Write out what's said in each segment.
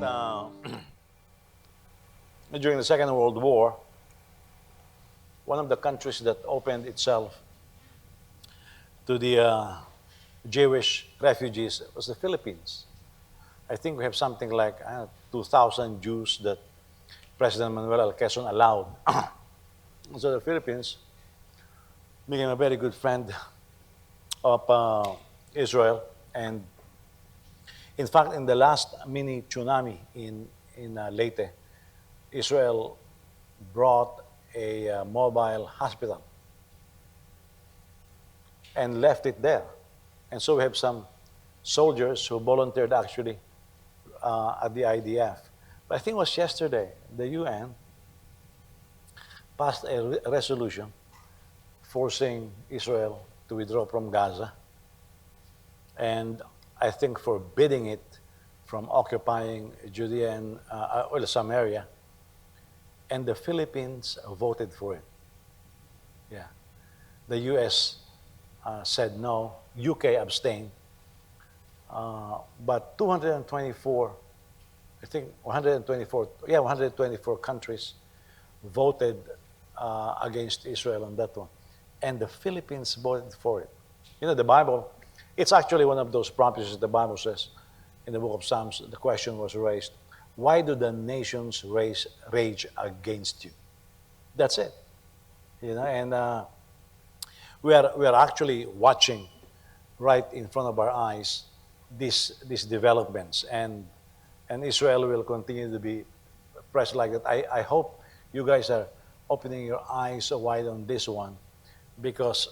that during the Second World War, one of the countries that opened itself to the Jewish refugees was the Philippines. I think we have something like 2,000 Jews that President Manuel L. Quezon allowed. So the Philippines became a very good friend of Israel. And in fact, in the last mini tsunami in Leyte, Israel brought a mobile hospital and left it there. And so we have some soldiers who volunteered actually at the IDF. But I think it was yesterday, the UN passed a resolution forcing Israel to withdraw from Gaza, and I think forbidding it from occupying Judea and Samaria. And the Philippines voted for it. Yeah, the U.S. Said no. UK abstained, but 224, I think 124 countries voted against Israel on that one. And the Philippines voted for it. You know, the Bible, it's actually one of those promises the Bible says in the book of Psalms. The question was raised, why do the nations rage against you? That's it. You know, and we are actually watching right in front of our eyes these developments, and Israel will continue to be pressed like that. I hope you guys are opening your eyes wide on this one, because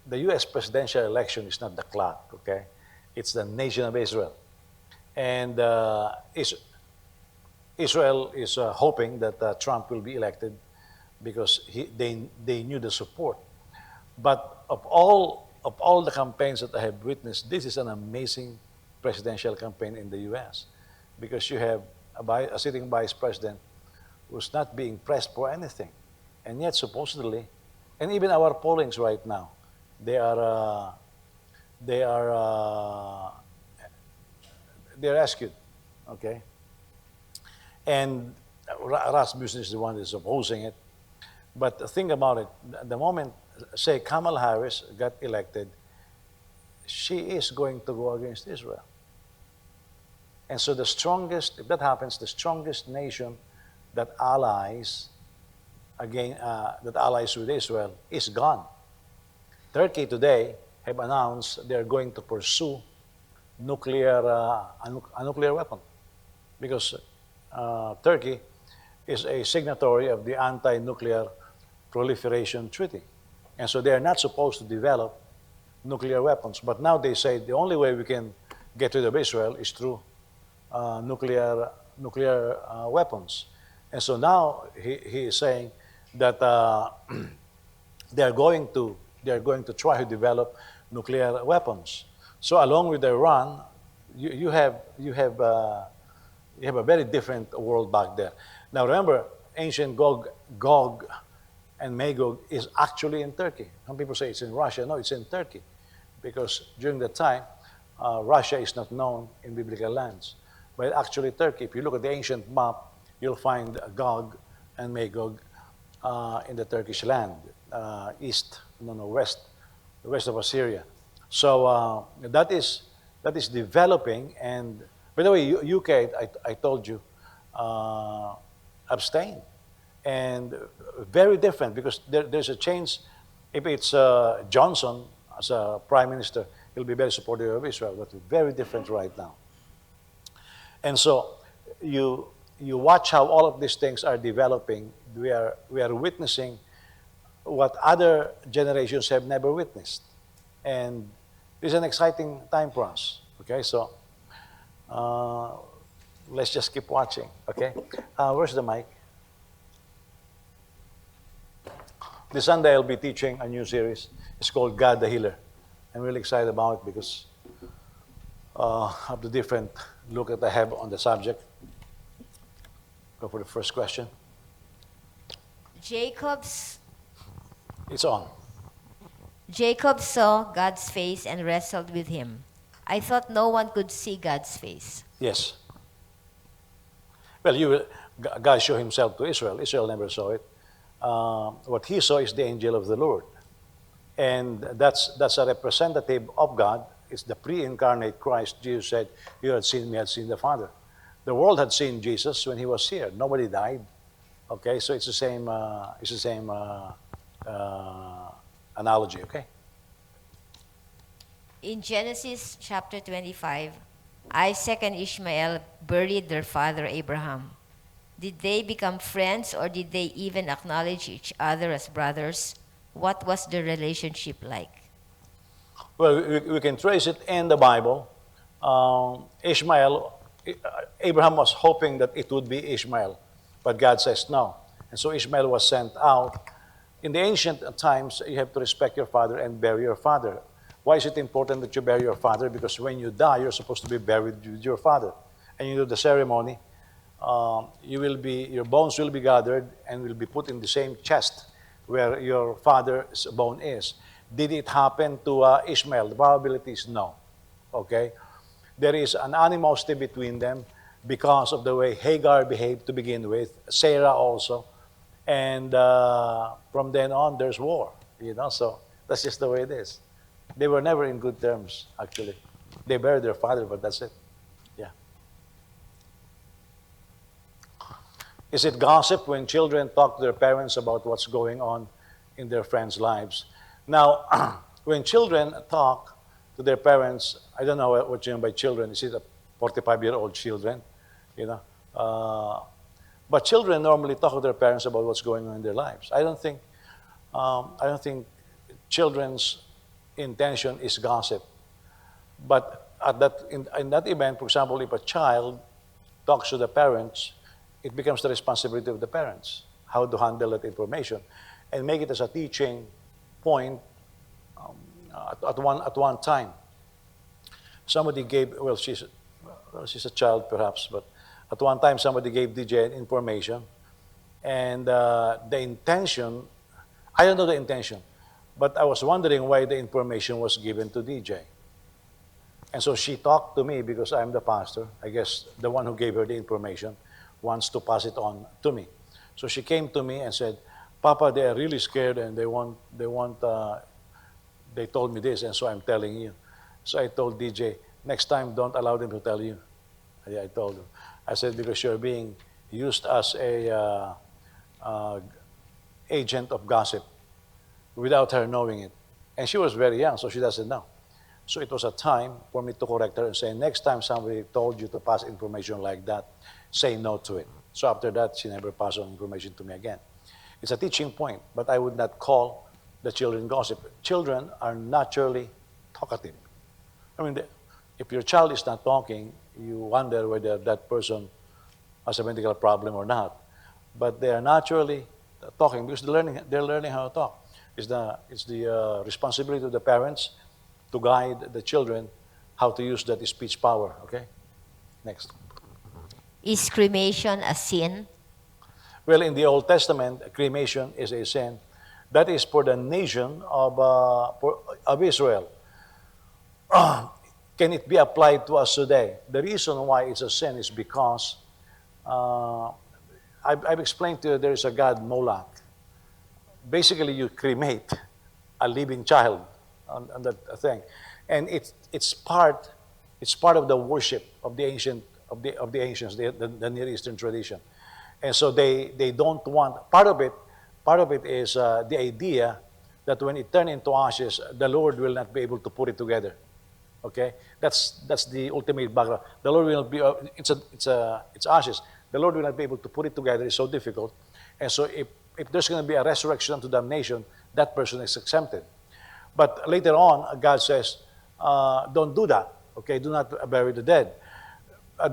the U.S. presidential election is not the clock, okay? It's the nation of Israel. And Israel is hoping that Trump will be elected because they knew the support. But of all the campaigns that I have witnessed, this is an amazing presidential campaign in the U.S. because you have a sitting vice president who's not being pressed for anything, and yet supposedly, and even our pollings right now, they're rescued, okay? And Rasmussen is the one that's opposing it. But think about it. The moment, say, Kamala Harris got elected, she is going to go against Israel. And so the strongest, if that happens, the strongest nation that allies with Israel is gone. Turkey today have announced they're going to pursue a nuclear weapon, because Turkey is a signatory of the Anti-Nuclear Proliferation Treaty. And so they are not supposed to develop nuclear weapons. But now they say the only way we can get rid of Israel is through nuclear weapons. And so now he is saying that they are going to try to develop nuclear weapons. So along with Iran, you have a very different world back there. Now remember, ancient Gog and Magog is actually in Turkey. Some people say it's in Russia. No, it's in Turkey, because during that time, Russia is not known in biblical lands, but actually Turkey. If you look at the ancient map, you'll find Gog and Magog in the Turkish land, west of Assyria. So that is developing. And by the way, UK, I told you, abstain. And very different, because there's a change. If it's Johnson as a prime minister, he'll be very supportive of Israel, but very different right now. And so you watch how all of these things are developing. We are witnessing what other generations have never witnessed. And it's an exciting time for us. Okay, so let's just keep watching. Okay, where's the mic? This Sunday I'll be teaching a new series. It's called God the Healer. I'm really excited about it because of the different look that I have on the subject. Go for the first question. It's on. Jacob saw God's face and wrestled with him. I thought no one could see God's face. Yes. Well, God showed himself to Israel. Israel never saw it. What he saw is the angel of the Lord. And that's a representative of God. It's the pre-incarnate Christ. Jesus said, "You had seen me, had seen the Father." The world had seen Jesus when he was here. Nobody died. Okay, so it's the same. Analogy. Okay. In Genesis chapter 25, Isaac and Ishmael buried their father Abraham. Did they become friends or did they even acknowledge each other as brothers? What was the relationship like? Well, we can trace it in the Bible. Abraham was hoping that it would be Ishmael, but God says no. And so Ishmael was sent out. In the ancient times, you have to respect your father and bury your father. Why is it important that you bury your father? Because when you die, you're supposed to be buried with your father. And you do the ceremony, your bones will be gathered and will be put in the same chest where your father's bone is. Did it happen to Ishmael? The probability is no. Okay? There is an animosity between them because of the way Hagar behaved to begin with, Sarah also. And from then on, there's war. So that's just the way it is. They were never in good terms, actually. They buried their father, but that's it. Yeah. Is it gossip when children talk to their parents about what's going on in their friends' lives? Now, when children talk to their parents, I don't know what you mean by children. Is it a 45-year-old children? But children normally talk to their parents about what's going on in their lives. I don't think children's intention is gossip. But in that event, for example, if a child talks to the parents, it becomes the responsibility of the parents how to handle that information and make it as a teaching point at one time. Somebody gave, she's a child perhaps, but at one time somebody gave DJ information, and the intention, I don't know the intention, but I was wondering why the information was given to DJ. And so she talked to me because I'm the pastor. I guess the one who gave her the information wants to pass it on to me. So she came to me and said, "Papa, they are really scared and they told me this, and so I'm telling you." So I told DJ, "Next time, don't allow them to tell you." I told him. I said, "Because you're being used as a agent of gossip without her knowing it." And she was very young, so she doesn't know. So it was a time for me to correct her and say, "Next time somebody told you to pass information like that, say no to it." So after that, she never passed on information to me again. It's a teaching point, but I would not call the children gossip. Children are naturally talkative. I mean, if your child is not talking, you wonder whether that person has a medical problem or not. But they are naturally talking because they're learning how to talk. It's the responsibility of the parents to guide the children how to use that speech power. Okay? Next. Is cremation a sin? Well, in the Old Testament, cremation is a sin. That is for the nation of Israel. Can it be applied to us today? The reason why it's a sin is because I've explained to you there is a god Moloch. Basically, you cremate a living child on that thing, and it's part of the worship of the ancients, the Near Eastern tradition, and so they don't want part of it. Part of it is the idea that when it turns into ashes, the Lord will not be able to put it together. Okay, that's the ultimate background. The Lord will be it's ashes. The Lord will not be able to put it together. It's so difficult, and so if there's going to be a resurrection to damnation, that person is exempted. But later on, God says, don't do that. Okay, do not bury the dead.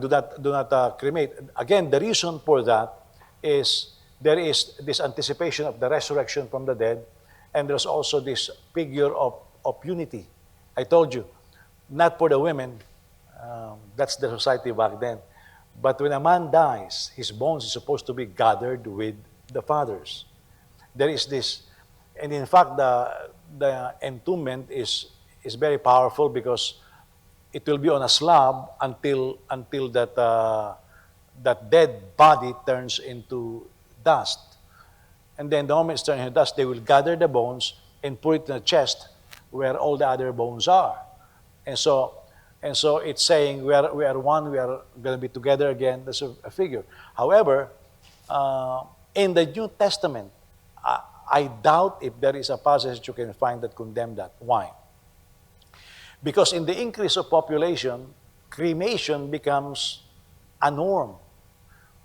Do not cremate. Again, the reason for that is there is this anticipation of the resurrection from the dead, and there's also this figure of unity. I told you, not for the women, that's the society back then. But when a man dies, his bones is supposed to be gathered with the fathers. There is this, and in fact, the entombment is very powerful because it will be on a slab until that dead body turns into dust. And then the moment it's turned into dust, they will gather the bones and put it in a chest where all the other bones are. And so, it's saying we are one, we are going to be together again. That's a figure. However, in the New Testament, I doubt if there is a passage you can find that condemn that. Why? Because in the increase of population, cremation becomes a norm.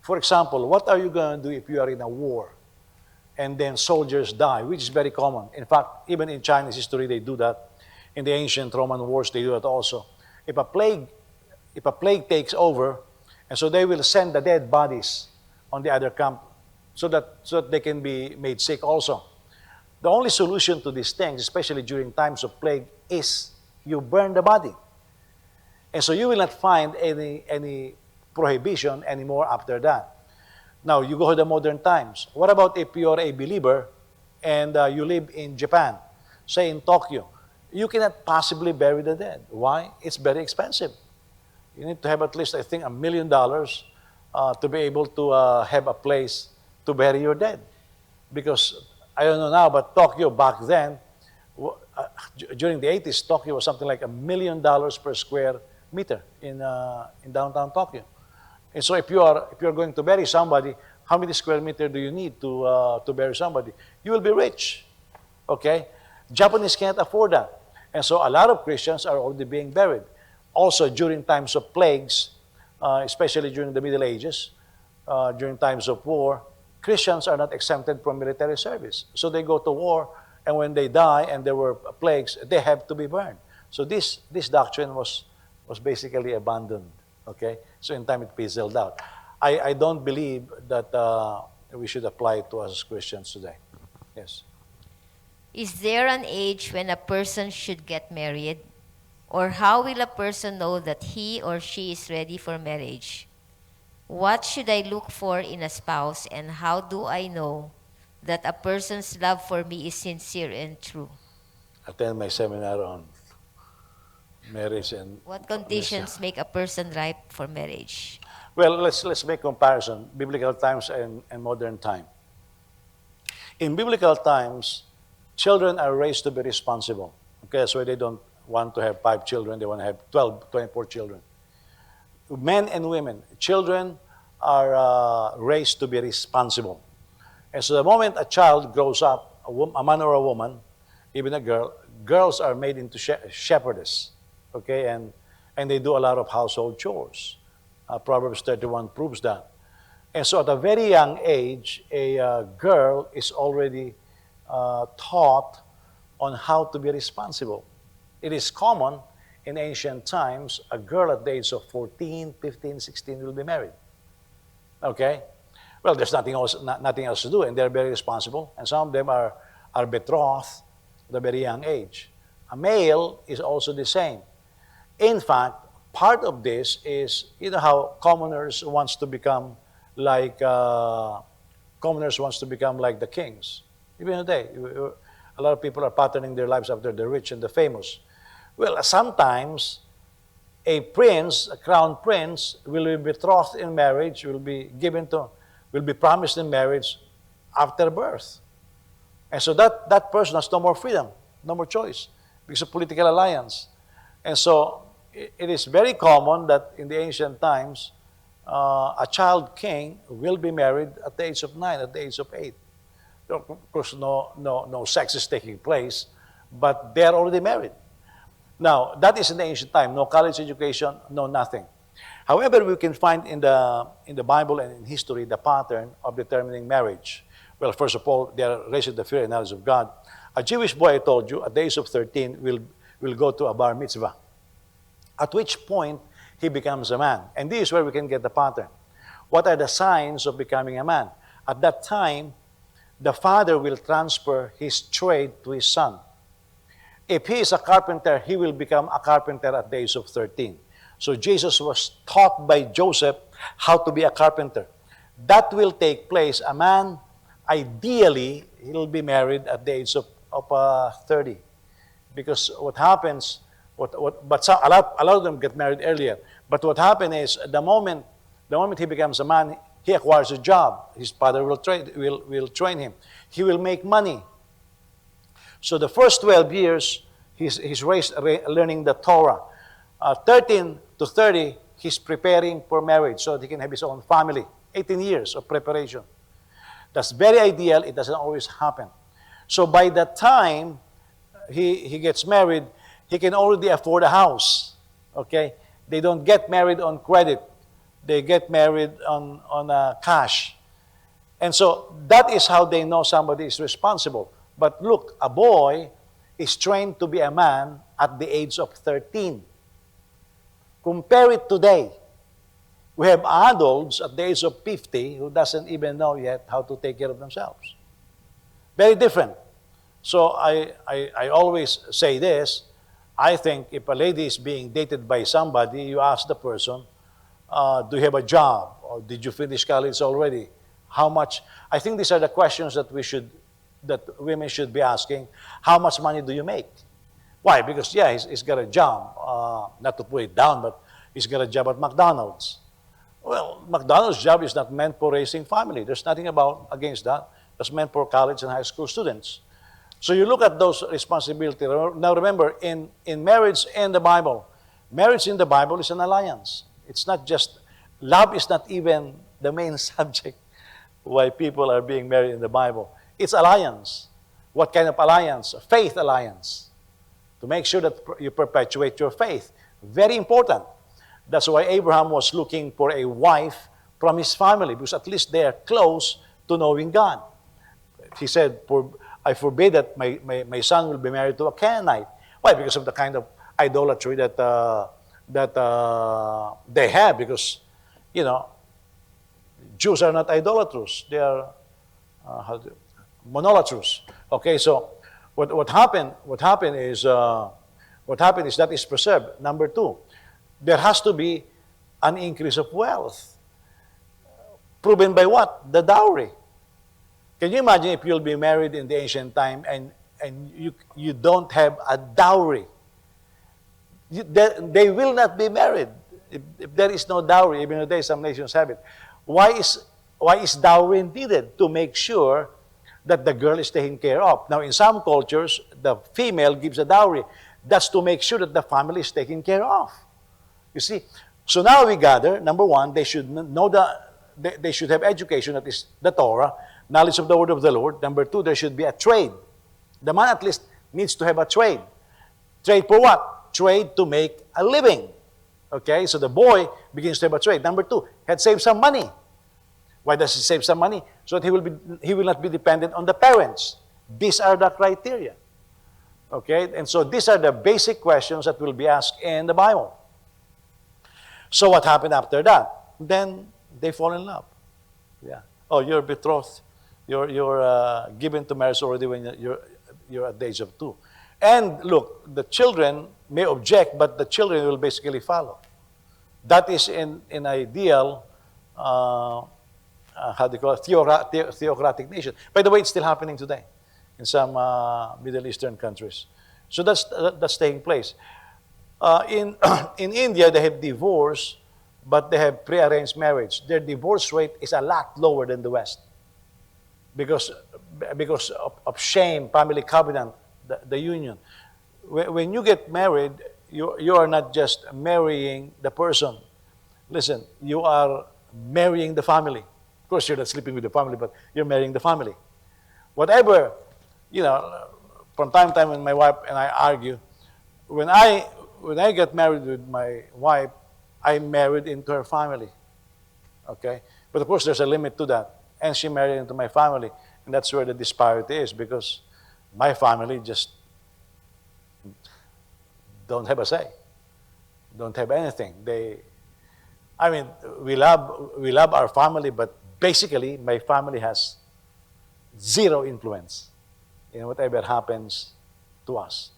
For example, what are you going to do if you are in a war and then soldiers die, which is very common. In fact, even in Chinese history, they do that. In the ancient Roman wars, they do that also. If a plague takes over, and so they will send the dead bodies on the other camp so that they can be made sick also. The only solution to these things, especially during times of plague, is you burn the body. And so you will not find any prohibition anymore after that. Now, you go to the modern times. What about if you're a believer and you live in Japan, say in Tokyo? You cannot possibly bury the dead. Why? It's very expensive. You need to have at least, I think, $1 million to be able to have a place to bury your dead. Because, I don't know now, but Tokyo back then, during the 80s, Tokyo was something like $1 million per square meter in downtown Tokyo. And so if you're going to bury somebody, how many square meter do you need to bury somebody? You will be rich. Okay? Japanese can't afford that. And so a lot of Christians are already being buried. Also, during times of plagues, especially during the Middle Ages, during times of war, Christians are not exempted from military service. So they go to war, and when they die and there were plagues, they have to be burned. So this doctrine was basically abandoned. Okay? So in time it fizzled out. I don't believe that we should apply it to us as Christians today. Yes. Is there an age when a person should get married? Or how will a person know that he or she is ready for marriage? What should I look for in a spouse, and how do I know that a person's love for me is sincere and true? Attend my seminar on marriage and... What conditions make a person ripe for marriage? Well, let's make comparison, biblical times and modern time. In biblical times, children are raised to be responsible. Okay, so they don't want to have 5 children, they want to have 12, 24 children. Men and women, children are raised to be responsible. And so the moment a child grows up, a man or a woman, even a girl, girls are made into shepherdess, okay, and they do a lot of household chores. Proverbs 31 proves that. And so at a very young age, a girl is already taught on how to be responsible. It is common in ancient times, a girl at the age of 14, 15, 16 will be married. Okay? Well, there's nothing else to do, and they're very responsible, and some of them are betrothed at a very young age. A male is also the same. In fact, part of this is, you know how commoners wants to become like the kings. Even today, a lot of people are patterning their lives after the rich and the famous. Well, sometimes a prince, a crown prince, will be betrothed in marriage, will be promised in marriage after birth. And so that person has no more freedom, no more choice, because of political alliance. And so it is very common that in the ancient times, a child king will be married at the age of 9, at the age of 8. Of course, no sex is taking place, but they are already married. Now, that is in the ancient time. No college education, no nothing. However, we can find in the Bible and in history the pattern of determining marriage. Well, first of all, they are raised in the fear and knowledge of God. A Jewish boy, I told you, at the age of 13, will go to a bar mitzvah, at which point he becomes a man. And this is where we can get the pattern. What are the signs of becoming a man? At that time, the father will transfer his trade to his son. If he is a carpenter, he will become a carpenter at the age of 13. So Jesus was taught by Joseph how to be a carpenter. That will take place. A man, ideally, he'll be married at the age of 30. Because what happens, a lot of them get married earlier. But what happens is the moment The moment he becomes a man, he acquires a job. His father will train him. He will make money. So the first 12 years, he's raised learning the Torah. 13 to 30, he's preparing for marriage so that he can have his own family. 18 years of preparation. That's very ideal. It doesn't always happen. So by the time he gets married, he can already afford a house. Okay? They don't get married on credit. They get married on cash. And so that is how they know somebody is responsible. But look, a boy is trained to be a man at the age of 13. Compare it today. We have adults at the age of 50 who doesn't even know yet how to take care of themselves. Very different. So I always say this. I think if a lady is being dated by somebody, you ask the person, do you have a job? Or did you finish college already? How much? I think these are the questions that women should be asking. How much money do you make? Why? Because, yeah, he's got a job. Not to put it down, but he's got a job at McDonald's. Well, McDonald's job is not meant for raising family. There's nothing against that. It's meant for college and high school students. So you look at those responsibilities. Now remember, in marriage in the Bible, marriage in the Bible is an alliance. It's not just, love is not even the main subject why people are being married in the Bible. It's alliance. What kind of alliance? A faith alliance. To make sure that you perpetuate your faith. Very important. That's why Abraham was looking for a wife from his family, because at least they are close to knowing God. He said, I forbid that my son will be married to a Canaanite. Why? Because of the kind of idolatry that they have, because, Jews are not idolaters. They are monolatrous. Okay, so what happened is that is preserved. Number two, there has to be an increase of wealth. Proven by what? The dowry. Can you imagine if you'll be married in the ancient time and you don't have a dowry? They will not be married if there is no dowry. Even today, some nations have it. Why is dowry needed? To make sure that the girl is taken care of. Now, in some cultures, the female gives a dowry. That's to make sure that the family is taken care of. You see? So now we gather, number one, they should know they should have education, that is the Torah, knowledge of the word of the Lord. Number two, there should be a trade. The man at least needs to have a trade. Trade for what? Trade to make a living. Okay, so the boy begins to have a trade. Number two, he had saved some money. Why does he save some money? So that he will not be dependent on the parents. These are the criteria. Okay, and so these are the basic questions that will be asked in the Bible. So what happened after that? Then they fall in love. Yeah. Oh, you're betrothed. You're given to marriage already when you're at the age of 2. And look, the children may object, but the children will basically follow. That is in ideal, how do you call it, theocratic nation. By the way, it's still happening today in some Middle Eastern countries. So that's taking place. In India, they have divorce, but they have pre-arranged marriage. Their divorce rate is a lot lower than the West because of shame, family covenant, the union. When you get married, you are not just marrying the person. Listen, you are marrying the family. Of course, you're not sleeping with the family, but you're marrying the family. Whatever, from time to time when my wife and I argue, when I get married with my wife, I married into her family. Okay? But of course, there's a limit to that. And she married into my family. And that's where the disparity is, because my family just don't have a say. Don't have anything. We love our family, but basically, my family has zero influence in whatever happens to us.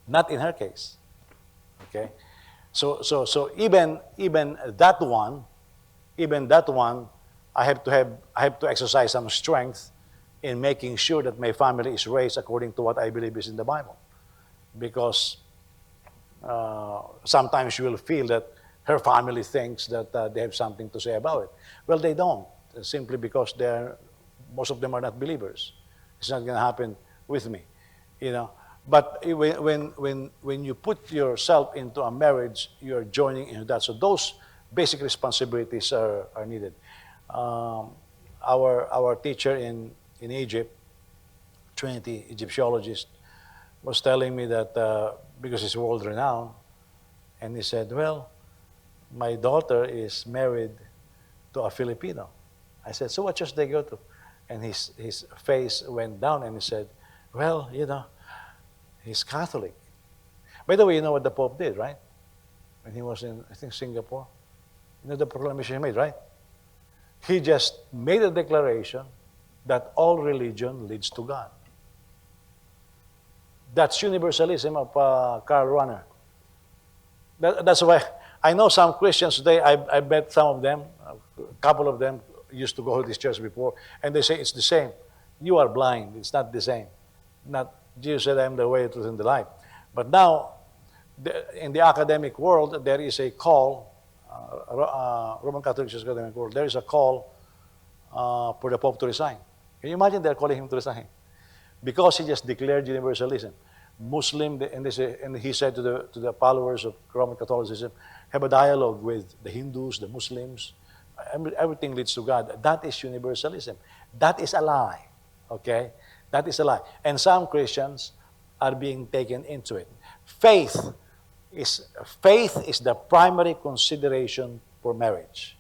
Not in her case. Okay? So even that one, I have to exercise some strength in making sure that my family is raised according to what I believe is in the Bible. Because sometimes you will feel that her family thinks that they have something to say about it. Well, they don't, simply because most of them are not believers. It's not going to happen with me, you know. But when you put yourself into a marriage, you're joining into that. So those basic responsibilities are needed. Our teacher in Egypt, Trinity Egyptologist, was telling me that because he's world renowned, and he said, well, my daughter is married to a Filipino. I said, so what church they go to? And his face went down and he said, well, you know, he's Catholic. By the way, you know what the Pope did, right? When he was in, I think, Singapore. You know the proclamation he made, right? He just made a declaration that all religion leads to God. That's universalism of Karl Rahner. That's why I know some Christians today, I bet some of them, a couple of them used to go to this church before, and they say it's the same. You are blind. It's not the same. Not Jesus said, I am the way, the truth, and the life. But now, in the academic world, there is a call, Roman Catholic Church academic world, there is a call for the Pope to resign. Can you imagine they're calling him to resign? Because he just declared universalism. Muslim, and he said to the followers of Roman Catholicism, have a dialogue with the Hindus, the Muslims. Everything leads to God. That is universalism. That is a lie. Okay? That is a lie. And some Christians are being taken into it. Faith is the primary consideration for marriage.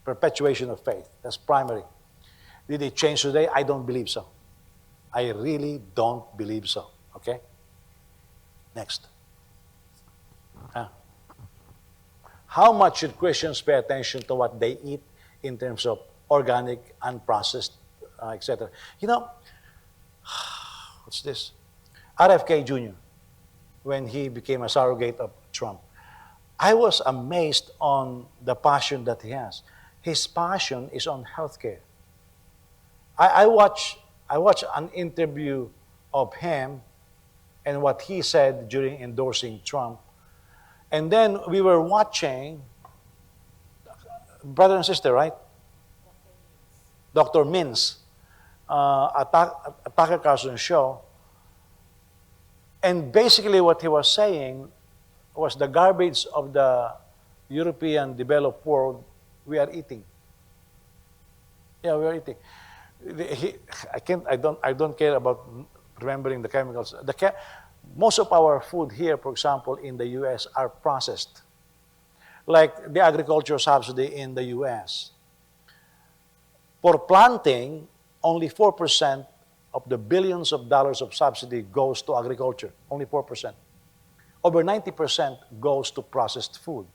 Perpetuation of faith. That's primary. Did it change today? I don't believe so. I really don't believe so. Okay? Next. How much should Christians pay attention to what they eat in terms of organic, unprocessed, etc.? You know, what's this? RFK Jr., when he became a surrogate of Trump, I was amazed on the passion that he has. His passion is on healthcare. I watched an interview of him and what he said during endorsing Trump. And then we were watching, brother and sister, right? Dr. Mintz, a Tucker Carlson show. And basically what he was saying was the garbage of the European developed world we are eating. Yeah, we are eating. I don't care about remembering the chemicals. Most of our food here, for example, in the U.S. are processed. Like the agriculture subsidy in the U.S. For planting, only 4% of the billions of dollars of subsidy goes to agriculture. Only 4%. Over 90% goes to processed food.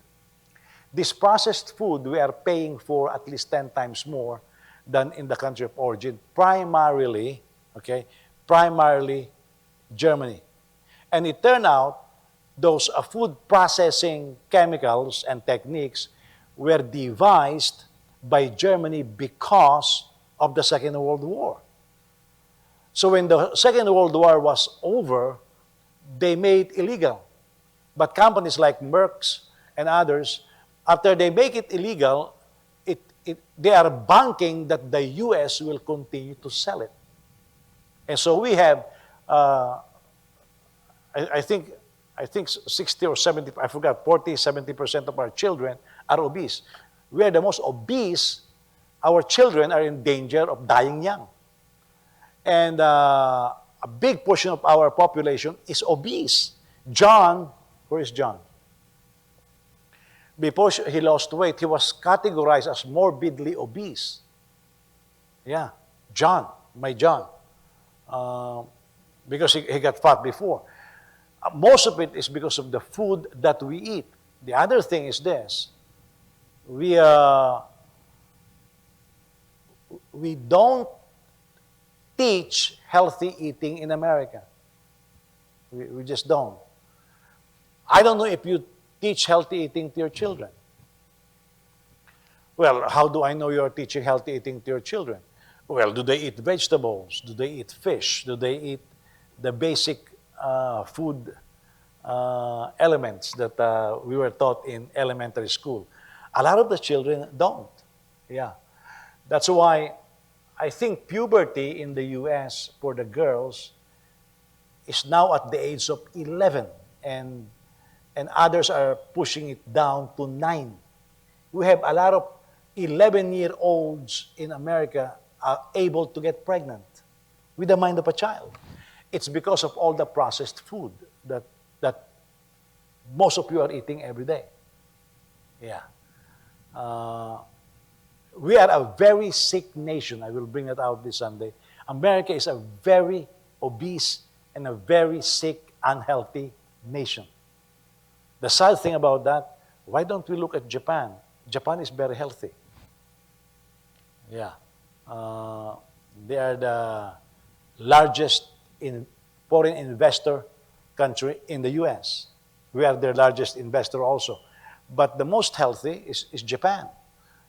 This processed food, we are paying for at least 10 times more than in the country of origin, primarily Germany. And it turned out those food processing chemicals and techniques were devised by Germany because of the Second World War. So when the Second World War was over, they made it illegal. But companies like Merck's and others, after they make it illegal, they are banking that the U.S. will continue to sell it. And so we have, I think 60 or 70, I forgot, 40, 70% of our children are obese. We are the most obese. Our children are in danger of dying young. And a big portion of our population is obese. John, where is John? Before he lost weight, he was categorized as morbidly obese. Yeah, John, my John. Because he got fat before. Most of it is because of the food that we eat. The other thing is this. We don't teach healthy eating in America. We just don't. I don't know if you teach healthy eating to your children. Well, how do I know you're teaching healthy eating to your children? Well, do they eat vegetables? Do they eat fish? Do they eat the basic food elements that we were taught in elementary school. A lot of the children don't. Yeah. That's why I think puberty in the US for the girls is now at the age of 11, and others are pushing it down to 9. We have a lot of 11-year-olds in America are able to get pregnant with the mind of a child. It's because of all the processed food that most of you are eating every day. Yeah. We are a very sick nation. I will bring it out this Sunday. America is a very obese and a very sick, unhealthy nation. The sad thing about that, why don't we look at Japan? Japan is very healthy. Yeah. They are the largest foreign investor country in the US. We are their largest investor also. But the most healthy is Japan.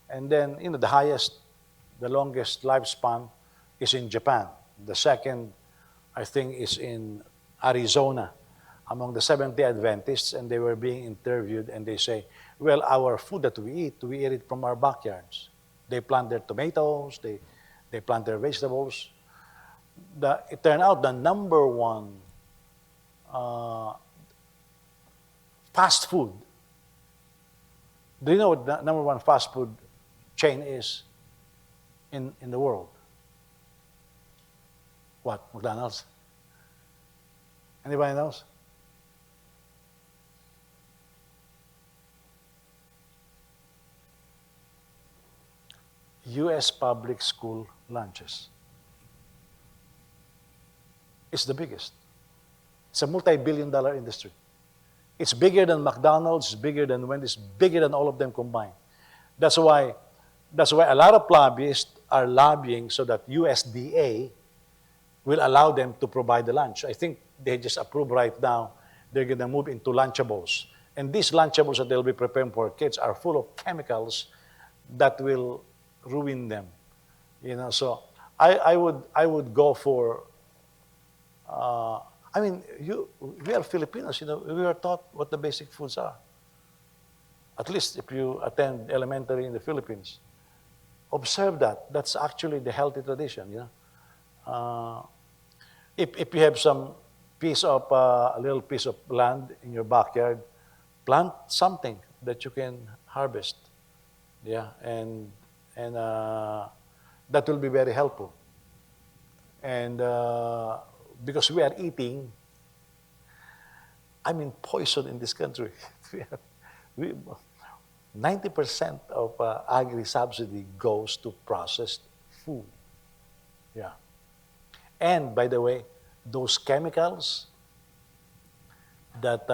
And then, the longest lifespan is in Japan. The second, I think, is in Arizona, among the Seventh-day Adventists, and they were being interviewed, and they say, well, our food that we eat it from our backyards. They plant their tomatoes, they plant their vegetables. It turned out the number one fast food. Do you know what the number one fast food chain is in the world? What? McDonald's? Anybody knows? U.S. public school lunches. It's the biggest. It's a multi-billion-dollar industry. It's bigger than McDonald's, bigger than Wendy's, bigger than all of them combined. That's why a lot of lobbyists are lobbying so that USDA will allow them to provide the lunch. I think they just approved right now, they're going to move into Lunchables. And these Lunchables that they'll be preparing for kids are full of chemicals that will ruin them. So I would go for, we are Filipinos, we are taught what the basic foods are. At least if you attend elementary in the Philippines, observe that. That's actually the healthy tradition, If you have some a little piece of land in your backyard, plant something that you can harvest. Yeah, and that will be very helpful. And because we are eating, poison in this country. 90% of agri-subsidy goes to processed food. Yeah. And by the way, those chemicals that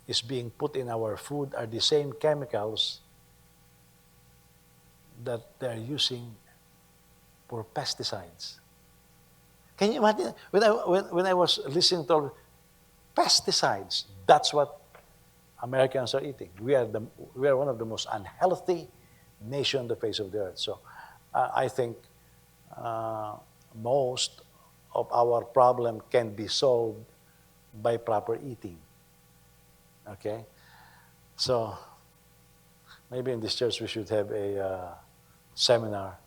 is being put in our food are the same chemicals that they're using for pesticides. Can you imagine? When I was listening to pesticides, that's what Americans are eating. We are one of the most unhealthy nation on the face of the earth. So I think most of our problem can be solved by proper eating. Okay? So maybe in this church we should have a seminar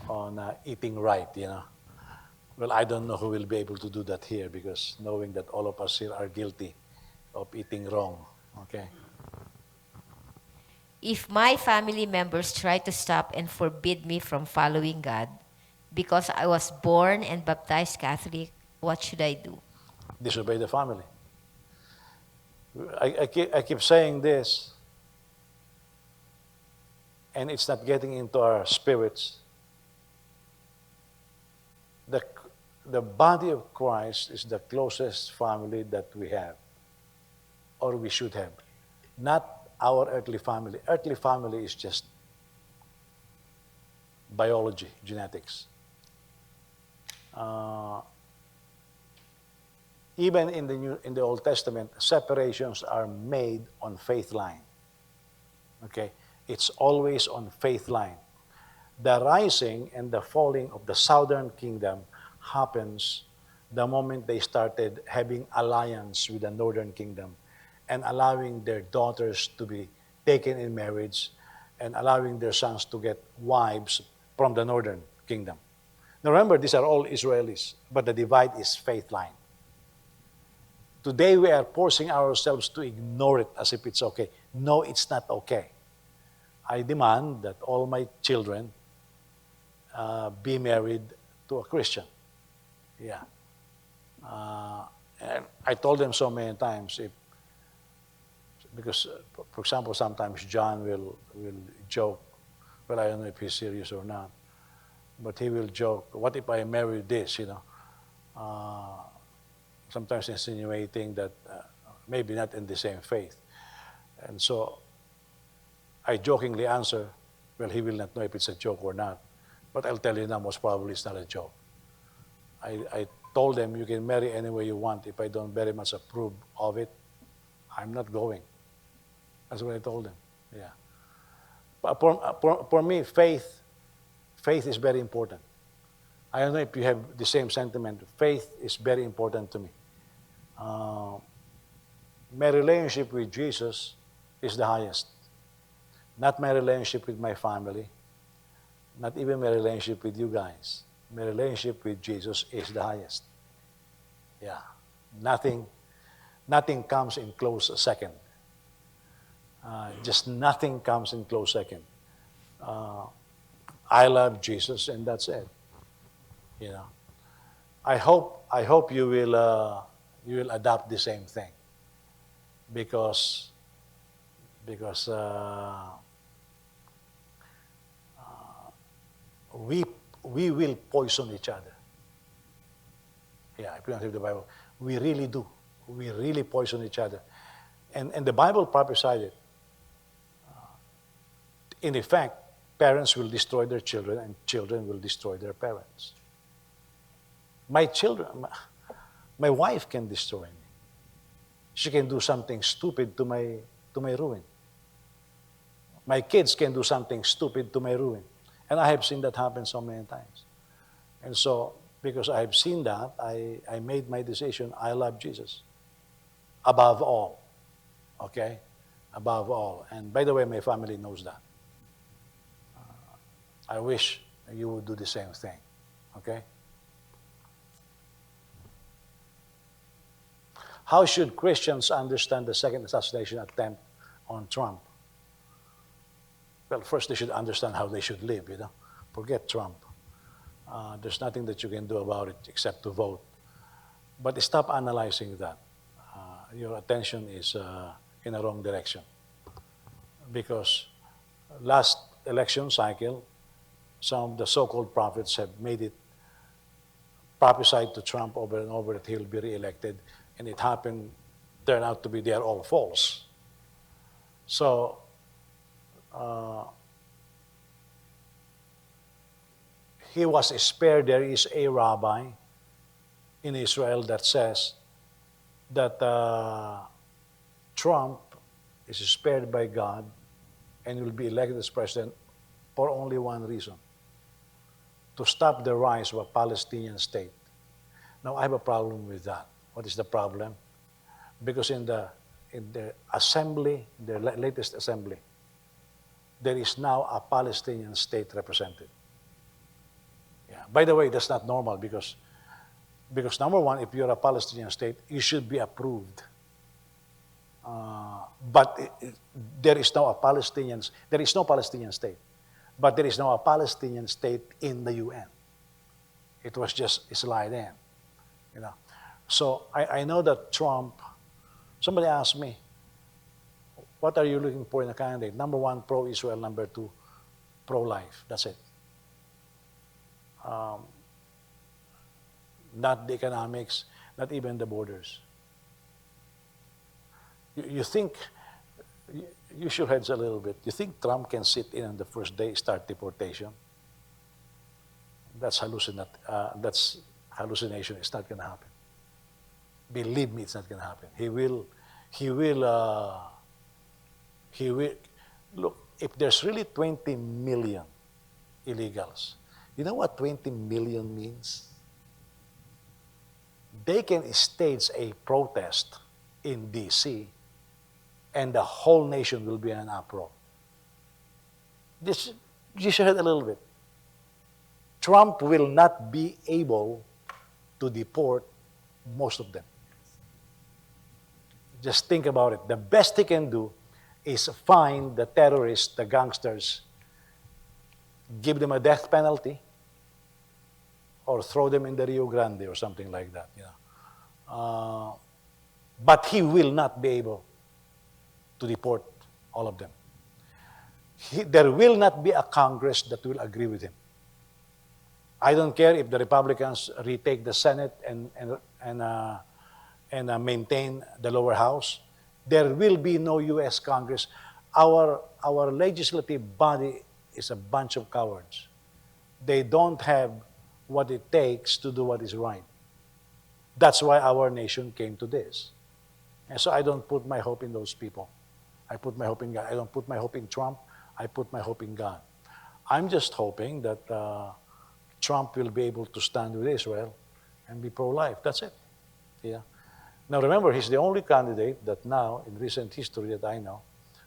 on eating right, Well, I don't know who will be able to do that here because knowing that all of us here are guilty of eating wrong. Okay? If my family members try to stop and forbid me from following God because I was born and baptized Catholic, what should I do? Disobey the family. I keep saying this, and it's not getting into our spirits. The body of Christ is the closest family that we have, or we should have. Not our earthly family. Earthly family is just biology, genetics. Even in the Old Testament, separations are made on faith line. Okay? It's always on faith line. The rising and the falling of the southern kingdom happens the moment they started having alliance with the northern kingdom and allowing their daughters to be taken in marriage and allowing their sons to get wives from the northern kingdom. Now remember, these are all Israelis, but the divide is faith line. Today we are forcing ourselves to ignore it as if it's okay. No, it's not okay. I demand that all my children be married to a Christian. Yeah. And I told them so many times, because, for example, sometimes John will joke. Well, I don't know if he's serious or not, but he will joke. What if I marry this? Sometimes insinuating that maybe not in the same faith. And so I jokingly answer, well, he will not know if it's a joke or not. But I'll tell you now, most probably it's not a joke. I told them, you can marry any way you want. If I don't very much approve of it, I'm not going. That's what I told them. Yeah. But for me, faith is very important. I don't know if you have the same sentiment. Faith is very important to me. My relationship with Jesus is the highest. Not my relationship with my family, not even my relationship with you guys. My relationship with Jesus is the highest. Yeah. Nothing comes in close second. Just nothing comes in close second. I love Jesus, and that's it. I hope you will adopt the same thing, because we will poison each other. Yeah, if you don't have the Bible, we really do. We really poison each other, and the Bible prophesied it. In effect, parents will destroy their children, and children will destroy their parents. My wife can destroy me. She can do something stupid to my ruin. My kids can do something stupid to my ruin. And I have seen that happen so many times. And so, because I have seen that, I made my decision. I love Jesus above all. Okay? Above all. And by the way, my family knows that. I wish you would do the same thing. Okay? How should Christians understand the second assassination attempt on Trump? Well, first they should understand how they should live, Forget Trump. There's nothing that you can do about it except to vote. But stop analyzing that. Your attention is in the wrong direction. Because last election cycle, some of the so-called prophets have made it prophesied to Trump over and over that he'll be reelected, and it turned out to be they're all false. So, he was spared. There is a rabbi in Israel that says that Trump is spared by God and will be elected as president for only one reason: to stop the rise of a Palestinian state. Now, I have a problem with that. What is the problem? Because in the assembly, the latest assembly, there is now a Palestinian state represented. Yeah. By the way, that's not normal because number one, if you're a Palestinian state, you should be approved. But there is no Palestinian state. But there is now a Palestinian state in the UN. It was just slide in, So I know that Trump, somebody asked me, what are you looking for in a candidate? Number one, pro-Israel. Number two, pro-life. That's it. Not the economics, not even the borders. You think, you should hedge a little bit. You think Trump can sit in on the first day, start deportation? That's hallucination. It's not going to happen. Believe me, it's not going to happen. He will, look, if there's really 20 million illegals, you know what 20 million means? they can stage a protest in D.C. and the whole nation will be in an uproar. Just heard a little bit. Trump will not be able to deport most of them. Just think about it. The best he can do is find the terrorists, the gangsters, give them a death penalty, or throw them in the Rio Grande or something like that. But he will not be able to deport all of them. There will not be a Congress that will agree with him. I don't care if the Republicans retake the Senate and maintain the lower house. There will be no U.S. Congress. Our legislative body is a bunch of cowards. They don't have what it takes to do what is right. That's why our nation came to this. And so I don't put my hope in those people. I put my hope in God. I don't put my hope in Trump. I put my hope in God. I'm just hoping that Trump will be able to stand with Israel and be pro-life. That's it. Yeah. Now remember, he's the only candidate that now, in recent history that I know,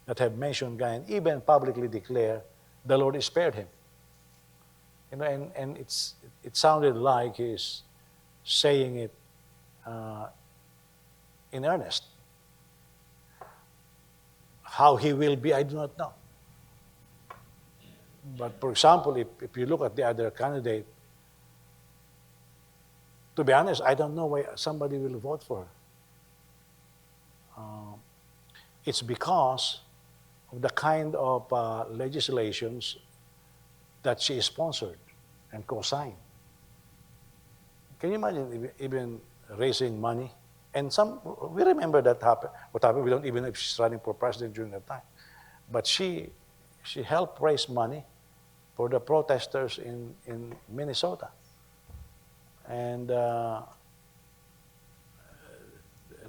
that have mentioned God and even publicly declare the Lord spared him. And it sounded like he's saying it in earnest. How he will be, I do not know. But for example, if you look at the other candidate, to be honest, I don't know why somebody will vote for her. It's because of the kind of legislations that she sponsored and co-signed. Can you imagine even raising money? And we remember that happened. What happened? We don't even know if she's running for president during that time. But she helped raise money for the protesters in Minnesota. And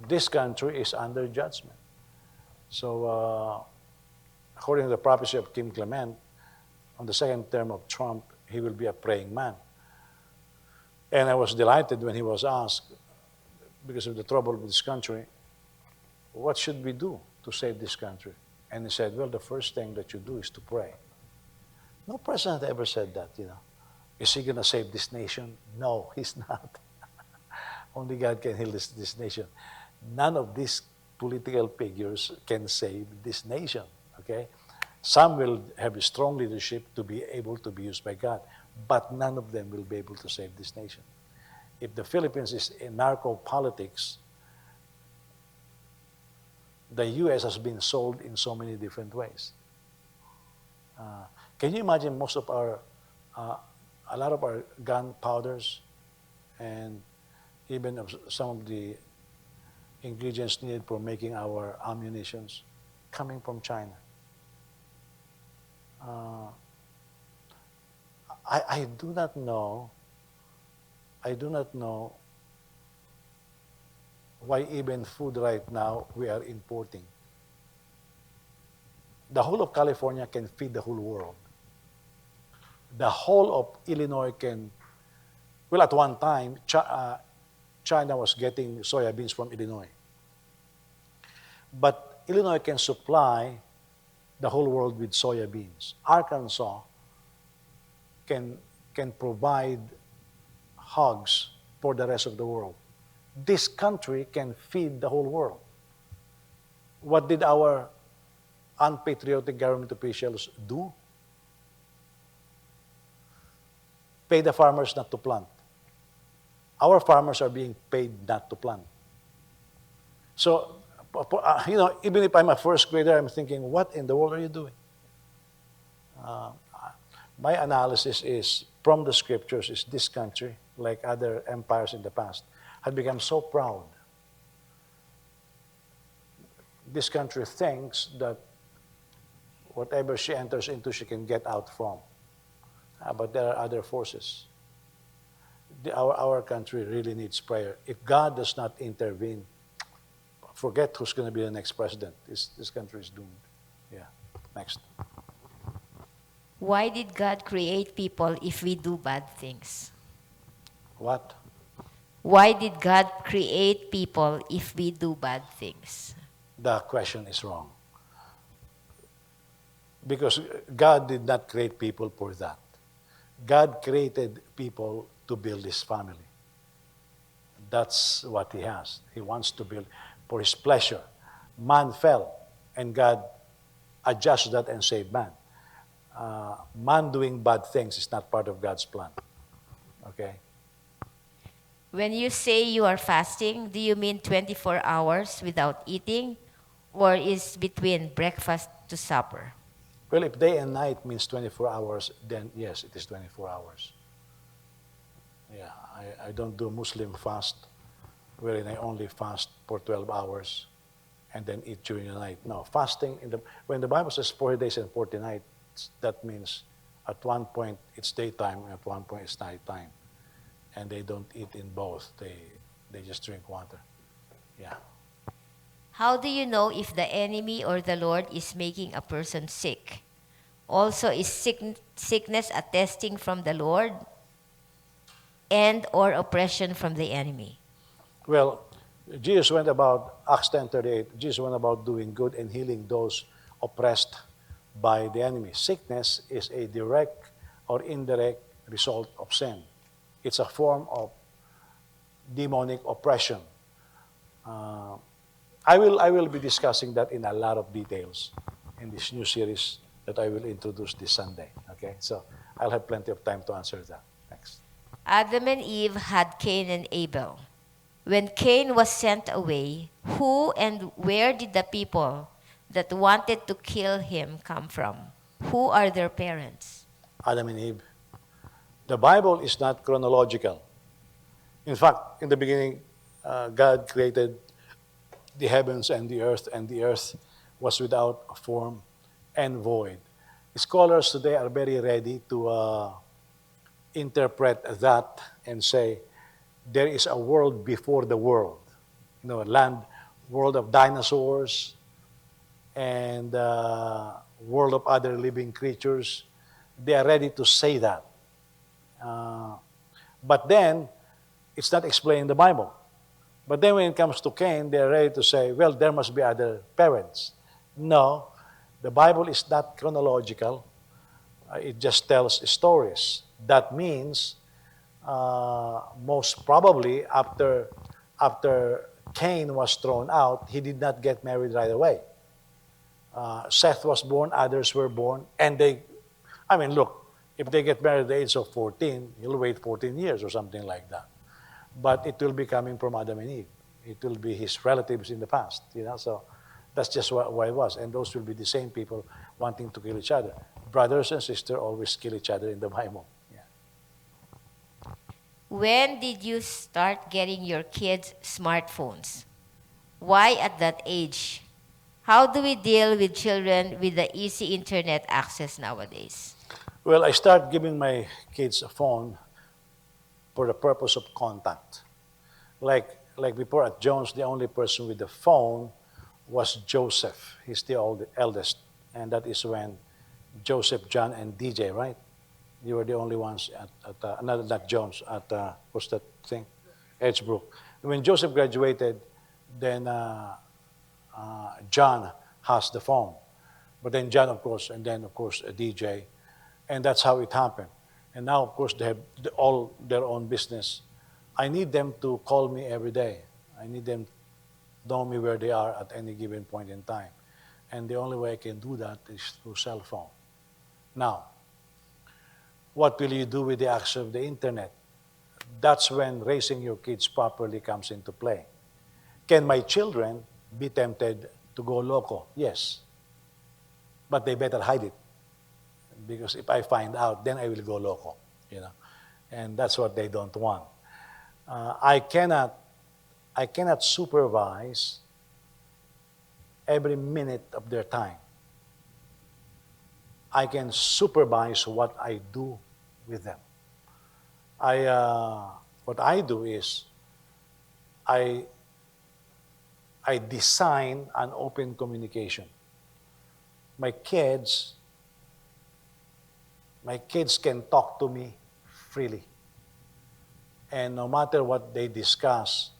this country is under judgment. So, according to the prophecy of Kim Clement, on the second term of Trump, he will be a praying man. And I was delighted when he was asked, because of the trouble with this country, what should we do to save this country? And he said, well, the first thing that you do is to pray. No president ever said that, Is he going to save this nation? No, he's not. Only God can heal this nation. None of these political figures can save this nation, okay? Some will have a strong leadership to be able to be used by God, but none of them will be able to save this nation. If the Philippines is in narco politics, the U.S. has been sold in so many different ways. Can you imagine most of a lot of our gunpowders and even of some of the ingredients needed for making our ammunitions coming from China? I do not know why even food right now we are importing. The whole of California can feed the whole world. The whole of Illinois well, at one time, China was getting soybeans from Illinois. But Illinois can supply the whole world with soybeans. Arkansas can provide hogs for the rest of the world. This country can feed the whole world. What did our unpatriotic government officials do? Pay the farmers not to plant. Our farmers are being paid not to plant. So, even if I'm a first grader, I'm thinking, what in the world are you doing? My analysis is, from the scriptures, is this country, like other empires in the past, had become so proud. This country thinks that whatever she enters into, she can get out from. But there are other forces. Our country really needs prayer. If God does not intervene, forget who's going to be the next president. This country is doomed. Yeah. Next. Why did God create people if we do bad things? What? Why did God create people if we do bad things? The question is wrong. Because God did not create people for that. God created people to build his family. That's what he has. He wants to build for his pleasure. Man fell, and God adjusted that and saved man. Man doing bad things is not part of God's plan. Okay? When you say you are fasting, do you mean 24 hours without eating, or is between breakfast to supper? Well, if day and night means 24 hours, then yes, it is 24 hours. Yeah, I don't do Muslim fast, wherein I only fast for 12 hours and then eat during the night. No, fasting, when the Bible says 40 days and 40 nights, that means at one point it's daytime and at one point it's nighttime. And they don't eat in both. They just drink water. Yeah. How do you know if the enemy or the Lord is making a person sick? Also, is sickness a testing from the Lord and or oppression from the enemy? Well, Jesus went about, Acts 10:38, Jesus went about doing good and healing those oppressed by the enemy. Sickness is a direct or indirect result of sin. It's a form of demonic oppression. Uh, I will be discussing that in a lot of details in this new series that I will introduce this Sunday. Okay, so I'll have plenty of time to answer that. Thanks. Adam and Eve had Cain and Abel. When Cain was sent away, who and where did the people that wanted to kill him come from? Who are their parents? Adam and Eve. The Bible is not chronological. In fact, in the beginning, God created the heavens and the earth was without form and void. Scholars today are very ready to interpret that and say there is a world before the world. You know, a land, world of dinosaurs, and world of other living creatures. They are ready to say that. But then, it's not explained in the Bible. But then when it comes to Cain, they're ready to say, well, there must be other parents. No, the Bible is not chronological. It just tells stories. That means, most probably, after Cain was thrown out, he did not get married right away. Seth was born, others were born, and look, if they get married at the age of 14, he'll wait 14 years or something like that. But it will be coming from Adam and Eve. It will be his relatives in the past, so that's just what it was. And those will be the same people wanting to kill each other. Brothers and sisters always kill each other in the Bible. Yeah. When did you start getting your kids smartphones? Why at that age? How do we deal with children with the easy internet access nowadays? Well, I start giving my kids a phone for the purpose of contact. Like before at Jones, the only person with the phone was Joseph. He's the eldest. And that is when Joseph, John, and DJ, right? You were the only ones not Jones, what's that thing? Edgebrook. When Joseph graduated, then John has the phone. But then John, of course, and then, of course, a DJ. And that's how it happened. And now, of course, they have all their own business. I need them to call me every day. I need them to know me where they are at any given point in time. And the only way I can do that is through cell phone. Now, what will you do with the access of the internet? That's when raising your kids properly comes into play. Can my children be tempted to go loco? Yes. But they better hide it. Because if I find out, then I will go loco, and that's what they don't want. I cannot supervise every minute of their time. I can supervise what I do with them. What I do is I design an open communication. My kids can talk to me freely. And no matter what they discuss,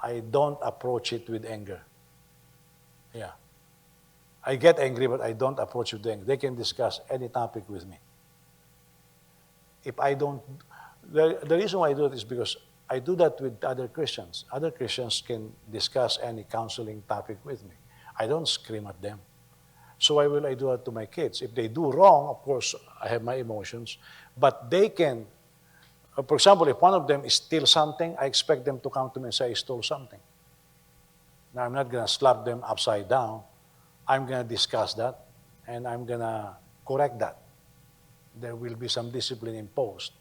I don't approach it with anger. Yeah. I get angry, but I don't approach it with anger. They can discuss any topic with me. If I don't, the reason why I do it is because I do that with other Christians. Other Christians can discuss any counseling topic with me. I don't scream at them. So why will I do that to my kids? If they do wrong, of course, I have my emotions, but they can, for example, if one of them steals something, I expect them to come to me and say, I stole something. Now, I'm not going to slap them upside down. I'm going to discuss that, and I'm going to correct that. There will be some discipline imposed.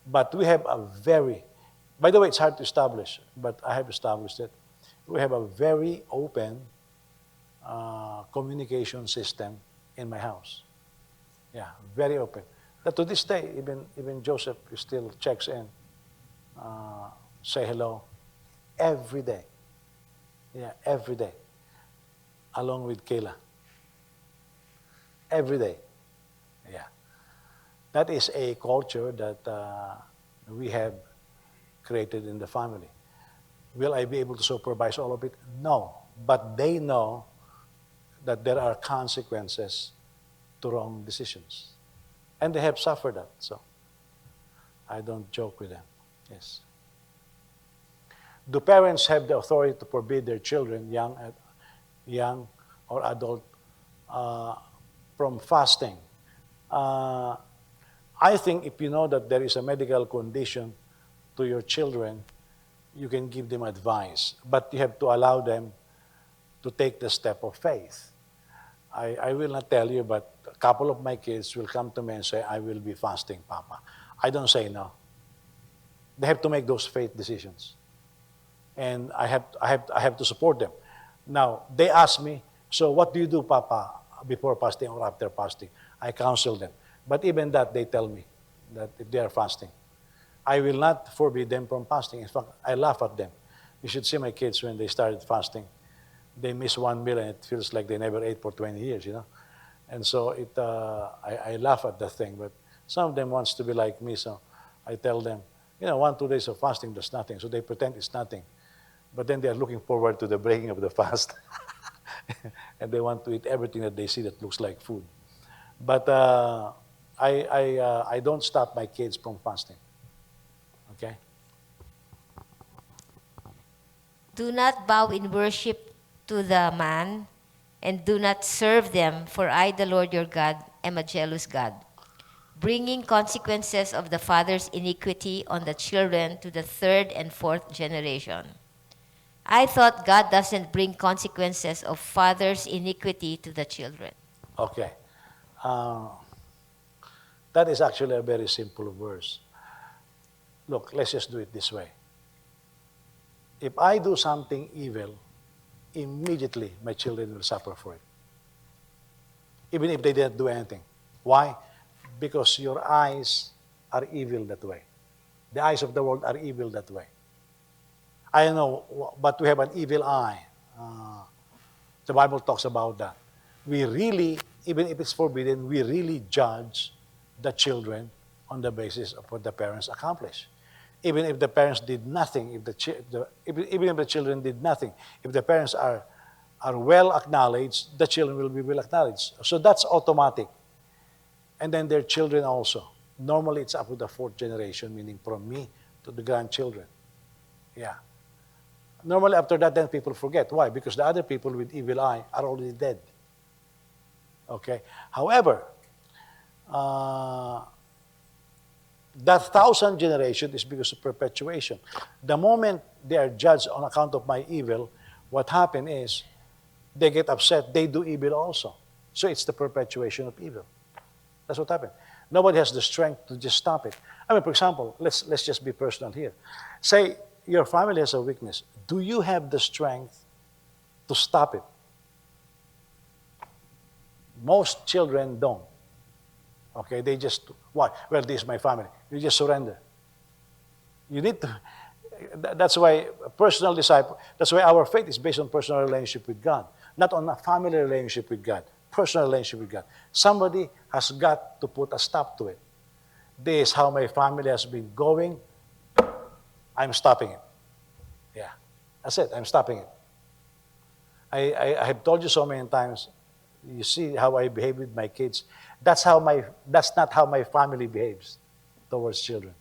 But we have a very, by the way, it's hard to establish, but I have established it. We have a very open communication system in my house. Yeah, very open. But to this day, even Joseph still checks in, say hello, every day. Yeah, every day, along with Kayla. Every day. Yeah. That is a culture that we have created in the family. Will I be able to supervise all of it? No. But they know that there are consequences to wrong decisions. And they have suffered that. So I don't joke with them. Yes. Do parents have the authority to forbid their children, young or adult, from fasting? I think if you know that there is a medical condition to your children, you can give them advice. But you have to allow them to take the step of faith. I will not tell you, but a couple of my kids will come to me and say, I will be fasting, Papa. I don't say no. They have to make those faith decisions. And I have to support them. Now, they ask me, so what do you do, Papa, before fasting or after fasting? I counsel them. But even that, they tell me that if they are fasting, I will not forbid them from fasting. In fact, I laugh at them. You should see my kids when they started fasting. They miss one meal and it feels like they never ate for 20 years, you know. And so I laugh at the thing. But some of them wants to be like me, so I tell them, 1-2 days of fasting, there's nothing. So they pretend it's nothing. But then they are looking forward to the breaking of the fast. And they want to eat everything that they see that looks like food. But I don't stop my kids from fasting. Okay? Do not bow in worship to the man, and do not serve them, for I, the Lord your God, am a jealous God, bringing consequences of the father's iniquity on the children to the 3rd and 4th generation. I thought God doesn't bring consequences of father's iniquity to the children. Okay. That is actually a very simple verse. Look, let's just do it this way. If I do something evil, immediately my children will suffer for it. Even if they didn't do anything. Why? Because your eyes are evil that way. The eyes of the world are evil that way. I know, but we have an evil eye. The Bible talks about that. We really, even if it's forbidden, we really judge the children on the basis of what the parents accomplish. Even if the parents did nothing, even if the children did nothing, if the parents are well acknowledged, the children will be well acknowledged. So that's automatic. And then their children also. Normally it's up to the 4th generation, meaning from me to the grandchildren. Yeah. Normally after that, then people forget. Why? Because the other people with evil eye are already dead. Okay? However, that 1,000 generation is because of perpetuation. The moment they are judged on account of my evil, what happened is they get upset. They do evil also. So it's the perpetuation of evil. That's what happened. Nobody has the strength to just stop it. I mean, for example, let's just be personal here. Say your family has a weakness. Do you have the strength to stop it? Most children don't. Okay, they just, why? Well, this is my family. You just surrender. You need to, that's why personal disciple, that's why our faith is based on personal relationship with God, not on a family relationship with God, personal relationship with God. Somebody has got to put a stop to it. This is how my family has been going I'm stopping it. Yeah. That's it. I'm stopping it. I have told you so many times, you see how I behave with my kids. That's not how my family behaves towards children.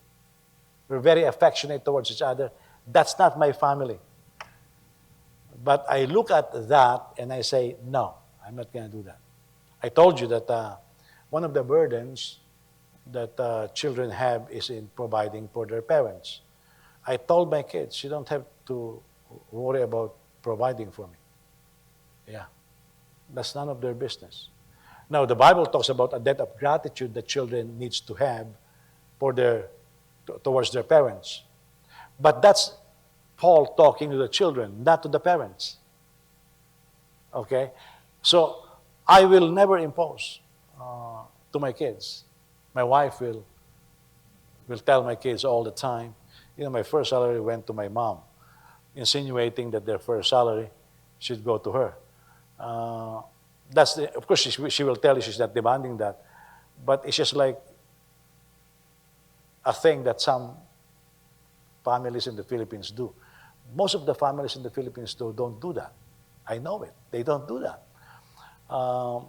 We're very affectionate towards each other. That's not my family. But I look at that and I say, no, I'm not going to do that. I told you that one of the burdens that children have is in providing for their parents. I told my kids, you don't have to worry about providing for me. Yeah, that's none of their business. Now, the Bible talks about a debt of gratitude that children needs to have for towards their parents. But that's Paul talking to the children, not to the parents. Okay? So, I will never impose to my kids. My wife will tell my kids all the time, my first salary went to my mom, insinuating that their first salary should go to her. Of course, she will tell you she's not demanding that, but it's just like a thing that some families in the Philippines do. Most of the families in the Philippines don't do that. I know it. They don't do that. But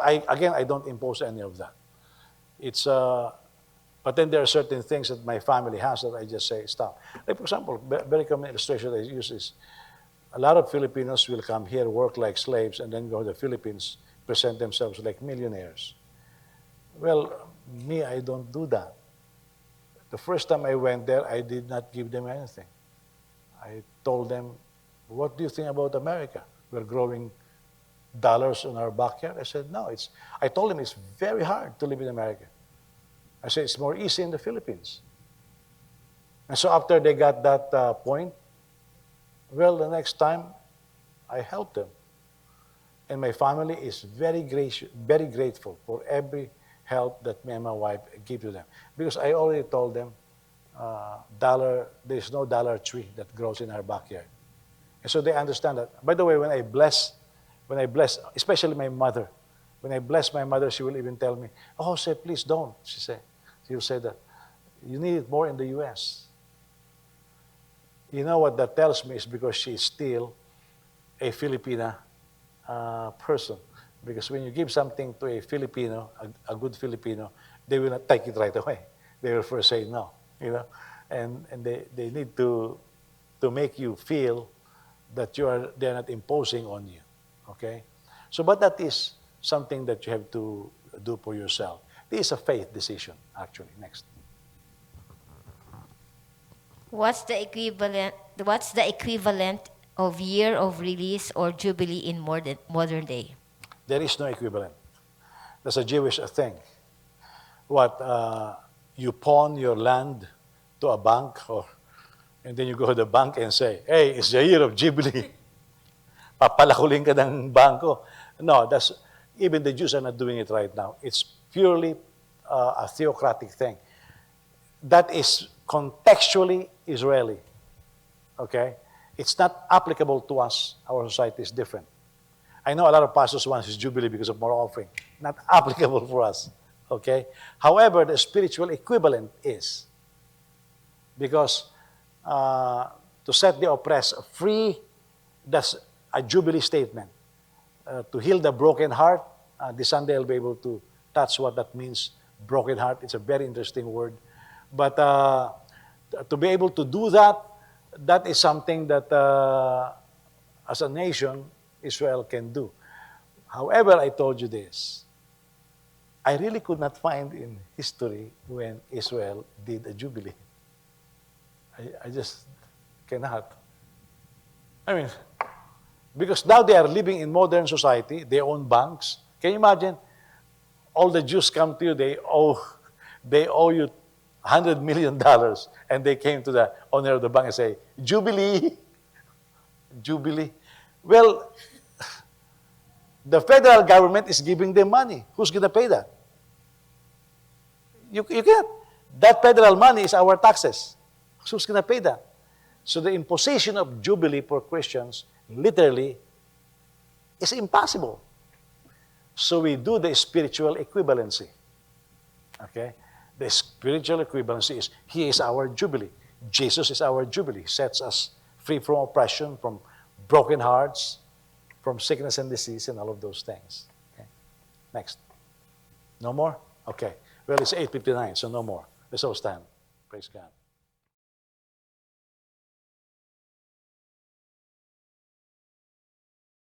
I don't impose any of that. But then there are certain things that my family has that I just say, stop. Like, for example, very common illustration that I use is, a lot of Filipinos will come here, work like slaves, and then go to the Philippines, present themselves like millionaires. Well, me, I don't do that. The first time I went there, I did not give them anything. I told them, what do you think about America? We're growing dollars in our backyard. I said, no. I told them it's very hard to live in America. I said, it's more easy in the Philippines. And so after they got that point, well, the next time, I helped them. And my family is very grateful for every help that me and my wife give to them. Because I already told them, there's no dollar tree that grows in our backyard. And so they understand that. By the way, when I bless, especially my mother, when I bless my mother, she will even tell me, oh, say, please don't, she will say that. You need it more in the U.S. You know what that tells me is because she's still a Filipina person. Because when you give something to a Filipino, a good Filipino, they will not take it right away. They will first say no, and they need to make you feel that they're not imposing on you, okay? So, but that is something that you have to do for yourself. This is a faith decision, actually. Next. What's the equivalent of year of release or jubilee in modern day? There is no equivalent. That's a Jewish thing. You pawn your land to a bank, and then you go to the bank and say, hey, it's the year of Jubilee. Papalakulin ka ng banko. No, even the Jews are not doing it right now. It's purely a theocratic thing. That is contextually Israeli. Okay? It's not applicable to us. Our society is different. I know a lot of pastors want his Jubilee because of more offering. Not applicable for us. Okay? However, the spiritual equivalent is. Because to set the oppressed free, that's a Jubilee statement. To heal the broken heart, this Sunday I'll be able to touch what that means, broken heart. It's a very interesting word. But to be able to do that, that is something that as a nation, Israel can do. However, I told you this. I really could not find in history when Israel did a Jubilee. I just cannot. I mean, because now they are living in modern society, they own banks. Can you imagine? All the Jews come to you, they owe you $100 million, and they came to the owner of the bank and say, Jubilee, Jubilee. Well, the federal government is giving them money. Who's going to pay that? You can't. That federal money is our taxes. Who's going to pay that? So the imposition of Jubilee for Christians literally is impossible. So we do the spiritual equivalency. Okay? The spiritual equivalency is He is our Jubilee. Jesus is our Jubilee. Sets us free from oppression, from broken hearts, from sickness and disease, and all of those things. Okay. Next. No more? Okay. Well, it's 8:59, so no more. Let's all stand. Praise God.